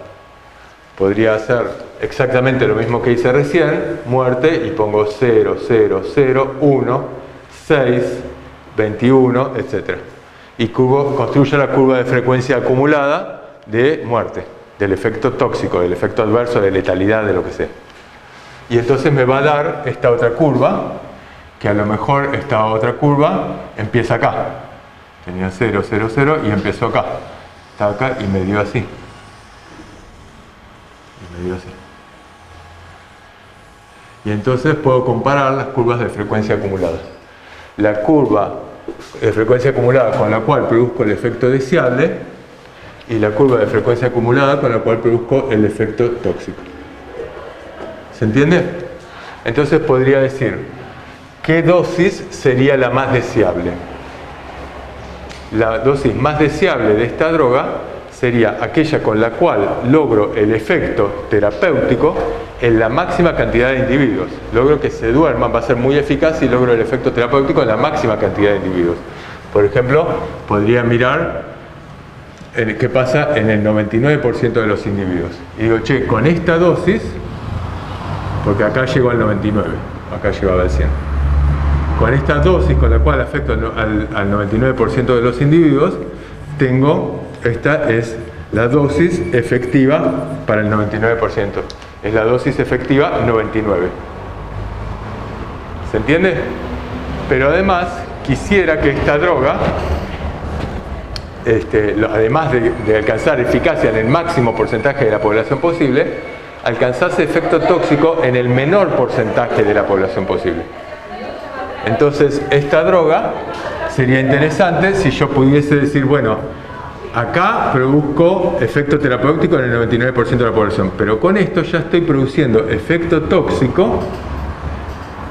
Podría hacer exactamente lo mismo que hice recién, muerte, y pongo 0, 0, 0, 1, 6, 21, etc. Y construyo la curva de frecuencia acumulada de muerte, del efecto tóxico, del efecto adverso, de letalidad, de lo que sea. Y entonces me va a dar esta otra curva, que a lo mejor esta otra curva empieza acá. Tenía 0, 0, 0 y empezó acá. Está acá y me dio así. Y entonces puedo comparar las curvas de frecuencia acumulada. La curva de frecuencia acumulada con la cual produzco el efecto deseable y la curva de frecuencia acumulada con la cual produzco el efecto tóxico. ¿Se entiende? Entonces podría decir, ¿qué dosis sería la más deseable? La dosis más deseable de esta droga sería aquella con la cual logro el efecto terapéutico en la máxima cantidad de individuos. Logro que se duerman, va a ser muy eficaz y logro el efecto terapéutico en la máxima cantidad de individuos. Por ejemplo, podría mirar qué pasa en el 99% de los individuos. Y digo, che, con esta dosis, porque acá llegó al 99, acá llegaba al 100. Con esta dosis con la cual afecto al 99% de los individuos, esta es la dosis efectiva para el 99%. Es la dosis efectiva 99. ¿Se entiende? Pero además quisiera que esta droga, además de alcanzar eficacia en el máximo porcentaje de la población posible, alcanzase efecto tóxico en el menor porcentaje de la población posible. Entonces, esta droga sería interesante si yo pudiese decir, bueno, acá produzco efecto terapéutico en el 99% de la población, pero con esto ya estoy produciendo efecto tóxico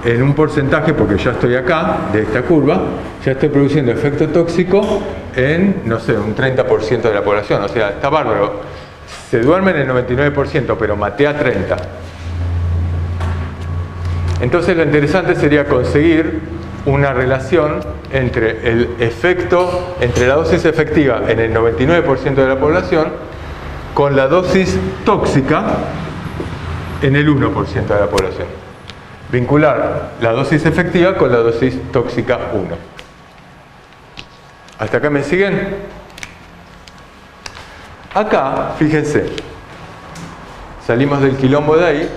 en un porcentaje, porque ya estoy acá, de esta curva, ya estoy produciendo efecto tóxico en, no sé, un 30% de la población. O sea, está bárbaro. Se duerme en el 99%, pero maté a 30%. Entonces lo interesante sería conseguir una relación entre el efecto, entre la dosis efectiva en el 99% de la población con la dosis tóxica en el 1% de la población. Vincular la dosis efectiva con la dosis tóxica 1. ¿Hasta acá me siguen? Acá, fíjense, salimos del quilombo de ahí.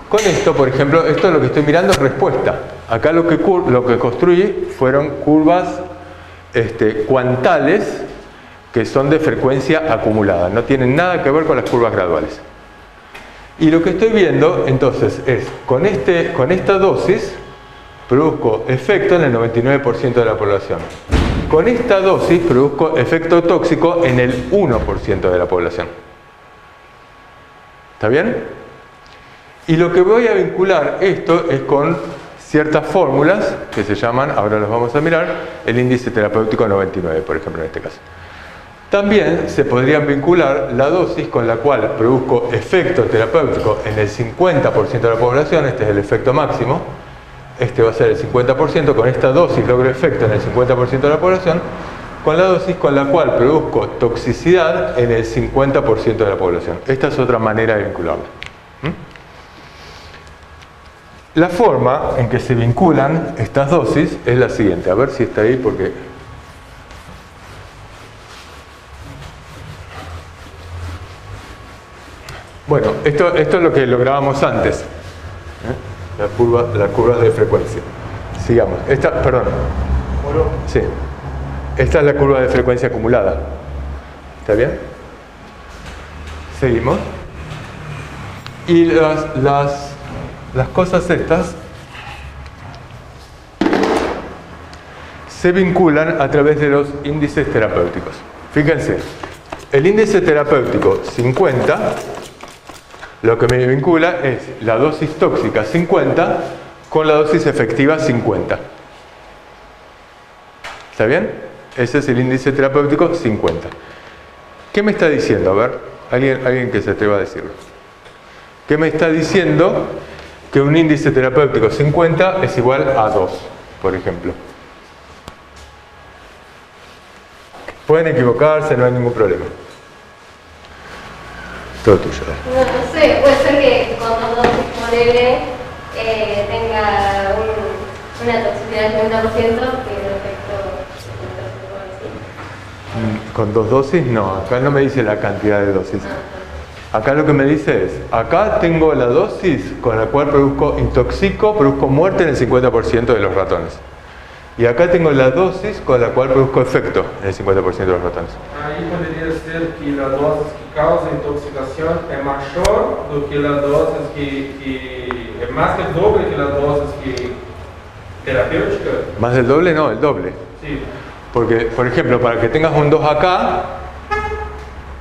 Con esto, por ejemplo, esto es lo que estoy mirando, respuesta. Acá lo que construí fueron curvas cuantales que son de frecuencia acumulada. No tienen nada que ver con las curvas graduales. Y lo que estoy viendo, entonces, es con esta dosis produzco efecto en el 99% de la población. Con esta dosis produzco efecto tóxico en el 1% de la población. ¿Está bien? Y lo que voy a vincular esto es con ciertas fórmulas que se llaman, ahora las vamos a mirar, el índice terapéutico 99, por ejemplo, en este caso. También se podrían vincular la dosis con la cual produzco efecto terapéutico en el 50% de la población, este es el efecto máximo, este va a ser el 50%, con esta dosis logro efecto en el 50% de la población, con la dosis con la cual produzco toxicidad en el 50% de la población. Esta es otra manera de vincularla. La forma en que se vinculan estas dosis es la siguiente. A ver si está ahí porque... Bueno, esto es lo que lográbamos antes. Las curvas de frecuencia. Sigamos. Perdón. Sí. Esta es la curva de frecuencia acumulada. ¿Está bien? Seguimos. Y las cosas estas se vinculan a través de los índices terapéuticos. Fíjense, el índice terapéutico 50, lo que me vincula es la dosis tóxica 50 con la dosis efectiva 50. ¿Está bien? Ese es el índice terapéutico 50. ¿Qué me está diciendo? A ver, alguien que se atreva a decirlo. ¿Qué me está diciendo? Que un índice terapéutico 50 es igual a 2, por ejemplo. Pueden equivocarse, no hay ningún problema. Todo tuyo. No sé, puede ser que con dos dosis ponele tenga una toxicidad del 50% que el efecto ¿Con dos dosis? No, acá no me dice la cantidad de dosis. Acá lo que me dice es, acá tengo la dosis con la cual produzco muerte en el 50% de los ratones. Y acá tengo la dosis con la cual produzco efecto en el 50% de los ratones. Ahí podría ser que la dosis que causa intoxicación es mayor do que la dosis que es más que el doble que la dosis que terapéutica. ¿Más del doble? No, el doble. Sí. Porque, por ejemplo, para que tengas un 2 acá,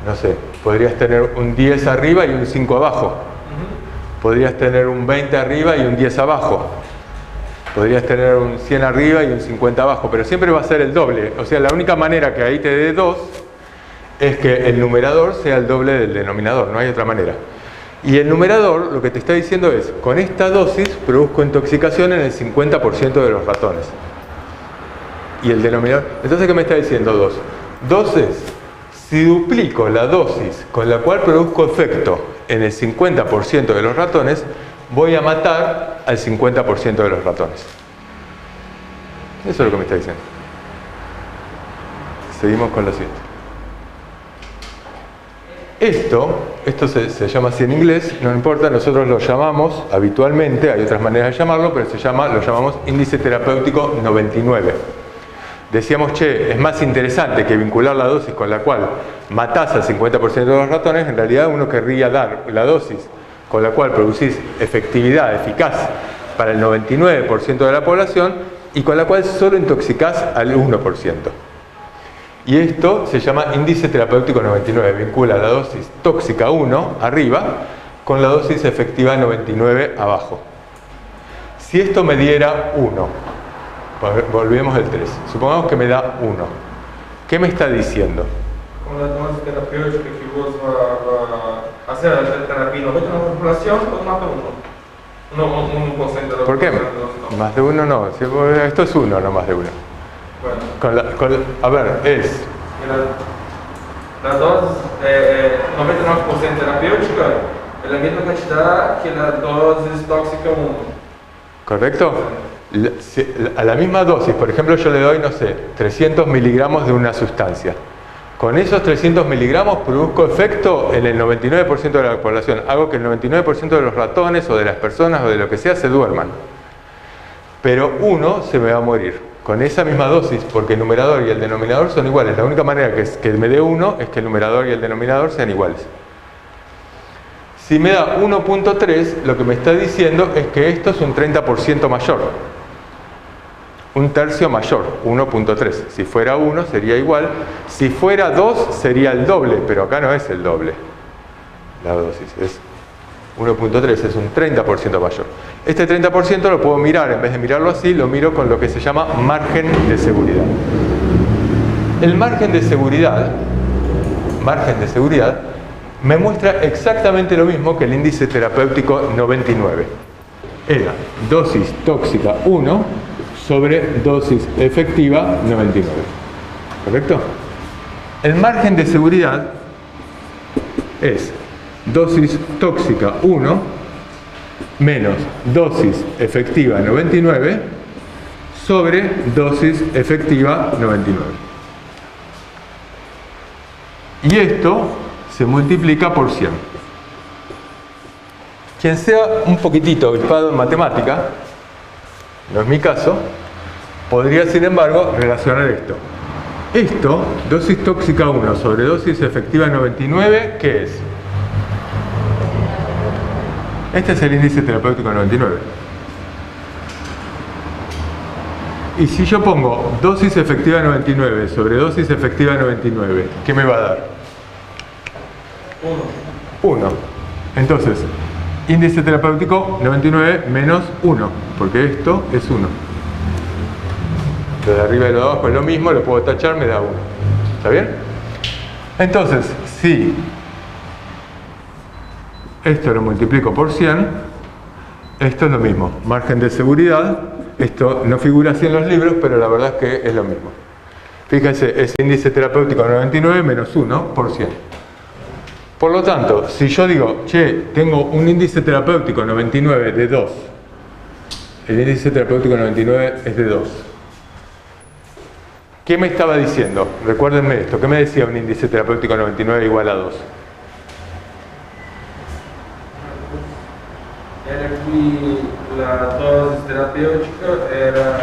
no sé, podrías tener un 10 arriba y un 5 abajo. Podrías tener un 20 arriba y un 10 abajo. Podrías tener un 100 arriba y un 50 abajo, pero siempre va a ser el doble. O sea, la única manera que ahí te dé 2 es que el numerador sea el doble del denominador, no hay otra manera. Y el numerador lo que te está diciendo es, con esta dosis produzco intoxicación en el 50% de los ratones. Y el denominador, entonces ¿qué me está diciendo 2? 2 es, si duplico la dosis con la cual produzco efecto en el 50% de los ratones, voy a matar al 50% de los ratones. Eso es lo que me está diciendo. Seguimos con lo siguiente. Esto se llama así en inglés, no importa, nosotros lo llamamos habitualmente, hay otras maneras de llamarlo, pero lo llamamos índice terapéutico 99. Decíamos, che, es más interesante que vincular la dosis con la cual matás al 50% de los ratones. En realidad uno querría dar la dosis con la cual producís efectividad eficaz para el 99% de la población y con la cual solo intoxicás al 1%. Y esto se llama índice terapéutico 99, vincula la dosis tóxica 1 arriba con la dosis efectiva 99 abajo. Si esto me diera 1, volvemos al 3, supongamos que me da 1, ¿qué me está diciendo? Con la dosis terapéutica que vos va a hacer la terapia 90% de la población, vos mata 1. No, 1% de la población. ¿Por qué? Más de 1 no, esto es 1, no más de 1. Bueno. A ver, es... La dosis 99% terapéutica es la misma cantidad que la dosis tóxica 1. ¿Correcto? A la misma dosis, por ejemplo, yo le doy, no sé, 300 miligramos de una sustancia. Con esos 300 miligramos produzco efecto en el 99% de la población. Hago que el 99% de los ratones o de las personas o de lo que sea se duerman. Pero uno se me va a morir. Con esa misma dosis, porque el numerador y el denominador son iguales. La única manera que me dé 1 es que el numerador y el denominador sean iguales. Si me da 1.3, lo que me está diciendo es que esto es un 30% mayor. Un tercio mayor, 1.3. Si fuera 1 sería igual. Si fuera 2 sería el doble, pero acá no es el doble. La dosis es 1.3, es un 30% mayor. Este 30% lo puedo mirar, en vez de mirarlo así, lo miro con lo que se llama margen de seguridad. El margen de seguridad me muestra exactamente lo mismo que el índice terapéutico 99. Era dosis tóxica 1 sobre dosis efectiva 99. ¿Correcto? El margen de seguridad es dosis tóxica 1 menos dosis efectiva 99 sobre dosis efectiva 99. Y esto se multiplica por 100. Quien sea un poquitito avispado en matemática, no es mi caso, podría sin embargo relacionar esto. Esto, dosis tóxica 1 sobre dosis efectiva 99, ¿qué es? Este es el índice terapéutico 99. Y si yo pongo dosis efectiva 99 sobre dosis efectiva 99, ¿qué me va a dar? 1. Entonces, índice terapéutico 99 menos 1, porque esto es 1. Lo de arriba y lo de abajo es lo mismo, lo puedo tachar, me da 1. ¿Está bien? Entonces, si esto lo multiplico por 100, esto es lo mismo, margen de seguridad. Esto no figura así en los libros, pero la verdad es que es lo mismo. Fíjense, es índice terapéutico 99 menos 1 por 100. Por lo tanto, si yo digo, che, tengo un índice terapéutico 99 de 2, el índice terapéutico 99 es de 2. ¿Qué me estaba diciendo? Recuérdenme esto, ¿qué me decía un índice terapéutico 99 igual a 2? Era que la dosis terapéutica era...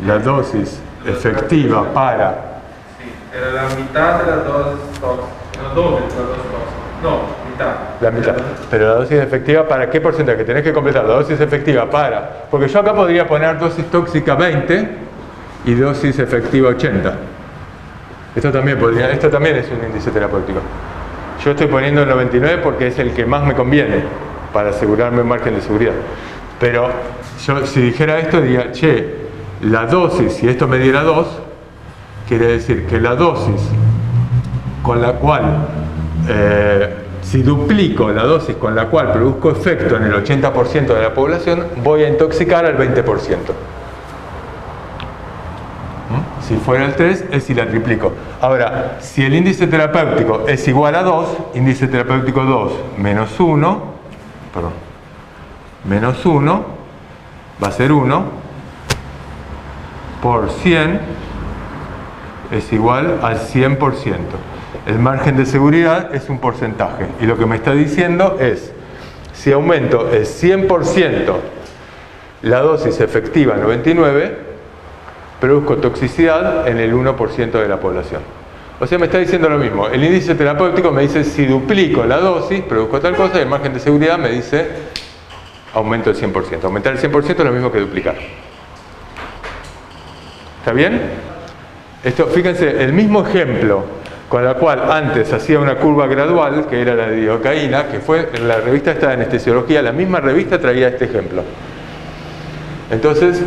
La dosis efectiva para... Sí, era la mitad de la dosis tóxica, no doble de la dosis tóxica, no, mitad. La mitad. Pero la dosis efectiva, ¿para qué porcentaje? Tenés que completar la dosis efectiva para... Porque yo acá podría poner dosis tóxica 20 y dosis efectiva 80. Esto también es un índice terapéutico. Yo estoy poniendo el 99 porque es el que más me conviene para asegurarme un margen de seguridad. Pero yo si dijera esto diría, che, la dosis, si esto me diera 2, quiere decir que la dosis con la cual, si duplico la dosis con la cual produzco efecto en el 80% de la población, voy a intoxicar al 20%. Si fuera el 3 es si la triplico. Ahora, si el índice terapéutico es igual a 2, índice terapéutico 2 menos 1, menos 1 va a ser 1 por 100 es igual al 100%. El margen de seguridad es un porcentaje. Y lo que me está diciendo es, si aumento el 100% la dosis efectiva 99, produzco toxicidad en el 1% de la población. O sea, me está diciendo lo mismo. El índice terapéutico me dice, si duplico la dosis, produzco tal cosa, y el margen de seguridad me dice, aumento el 100%. Aumentar el 100% es lo mismo que duplicar. ¿Está bien? Esto, fíjense, el mismo ejemplo con el cual antes hacía una curva gradual, que era la de lidocaína, que fue en la revista esta de anestesiología, la misma revista traía este ejemplo. Entonces,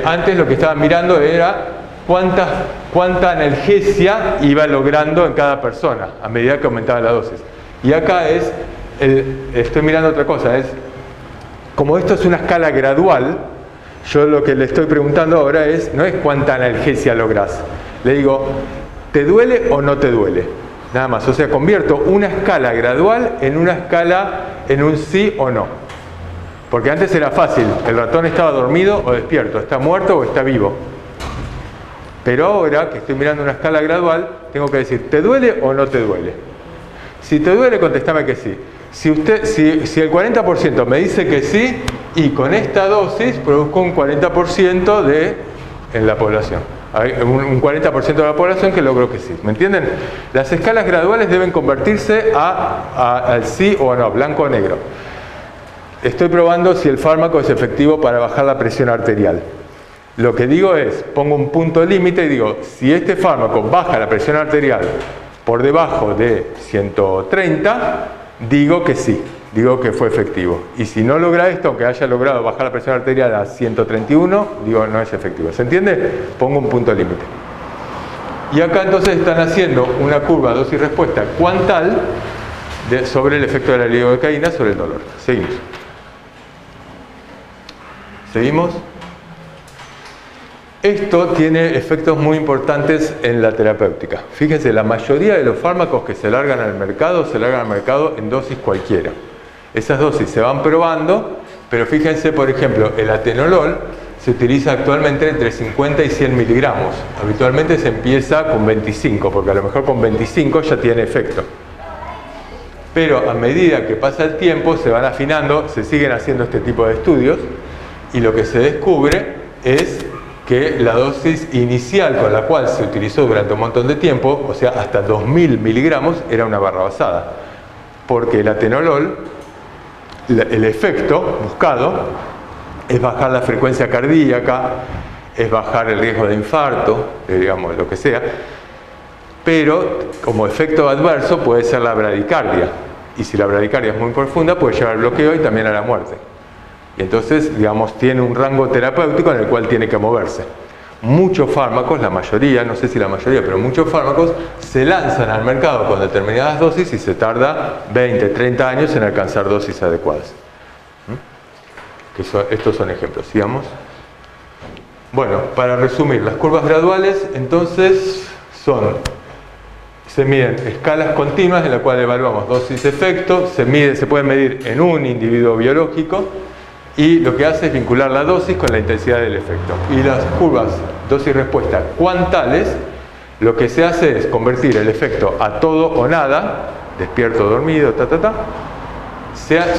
antes lo que estaban mirando era cuánta analgesia iba logrando en cada persona a medida que aumentaba la dosis. Y acá estoy mirando otra cosa, como esto es una escala gradual, yo lo que le estoy preguntando ahora no es cuánta analgesia lográs. Le digo, ¿te duele o no te duele? Nada más, o sea, convierto una escala gradual en una escala en un sí o no. Porque antes era fácil, el ratón estaba dormido o despierto, está muerto o está vivo. Pero ahora que estoy mirando una escala gradual, tengo que decir, ¿te duele o no te duele? Si te duele, contestame que sí. Si el 40% me dice que sí, y con esta dosis produzco un 40% en la población. Hay un 40% de la población que logró que sí. ¿Me entienden? Las escalas graduales deben convertirse al sí o no, blanco o negro. Estoy probando si el fármaco es efectivo para bajar la presión arterial. Lo que digo es, pongo un punto límite y digo, si este fármaco baja la presión arterial por debajo de 130, digo que sí, digo que fue efectivo. Y si no logra esto, aunque haya logrado bajar la presión arterial a 131, digo no es efectivo. ¿Se entiende? Pongo un punto límite. Y acá entonces están haciendo una curva dosis-respuesta cuantal sobre el efecto de la lidocaína sobre el dolor. Seguimos. ¿Seguimos? Esto tiene efectos muy importantes en la terapéutica. Fíjense, la mayoría de los fármacos que se largan al mercado en dosis cualquiera. Esas dosis se van probando, pero fíjense, por ejemplo, el atenolol se utiliza actualmente entre 50 y 100 miligramos. Habitualmente se empieza con 25, porque a lo mejor con 25 ya tiene efecto. Pero a medida que pasa el tiempo, se van afinando, se siguen haciendo este tipo de estudios, y lo que se descubre es que la dosis inicial con la cual se utilizó durante un montón de tiempo, o sea, hasta 2000 miligramos, era una barra basada. Porque el atenolol, el efecto buscado, es bajar la frecuencia cardíaca, es bajar el riesgo de infarto, digamos, lo que sea, pero como efecto adverso puede ser la bradicardia. Y si la bradicardia es muy profunda, puede llevar al bloqueo y también a la muerte. Y entonces, digamos, tiene un rango terapéutico en el cual tiene que moverse. Muchos fármacos, la mayoría, no sé si la mayoría, pero muchos fármacos se lanzan al mercado con determinadas dosis y se tarda 20, 30 años en alcanzar dosis adecuadas. Estos son ejemplos. Sigamos. Bueno, para resumir, las curvas graduales entonces se miden escalas continuas en las cuales evaluamos dosis-efecto, se puede medir en un individuo biológico, y lo que hace es vincular la dosis con la intensidad del efecto. Y las curvas dosis-respuesta cuantales, lo que se hace es convertir el efecto a todo o nada, despierto, dormido,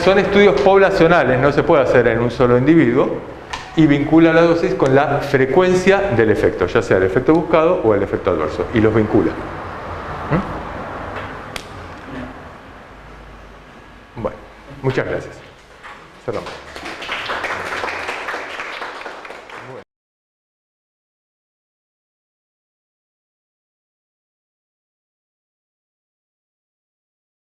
son estudios poblacionales, no se puede hacer en un solo individuo, y vincula la dosis con la frecuencia del efecto, ya sea el efecto buscado o el efecto adverso, y los vincula. Bueno, muchas gracias. Cerramos.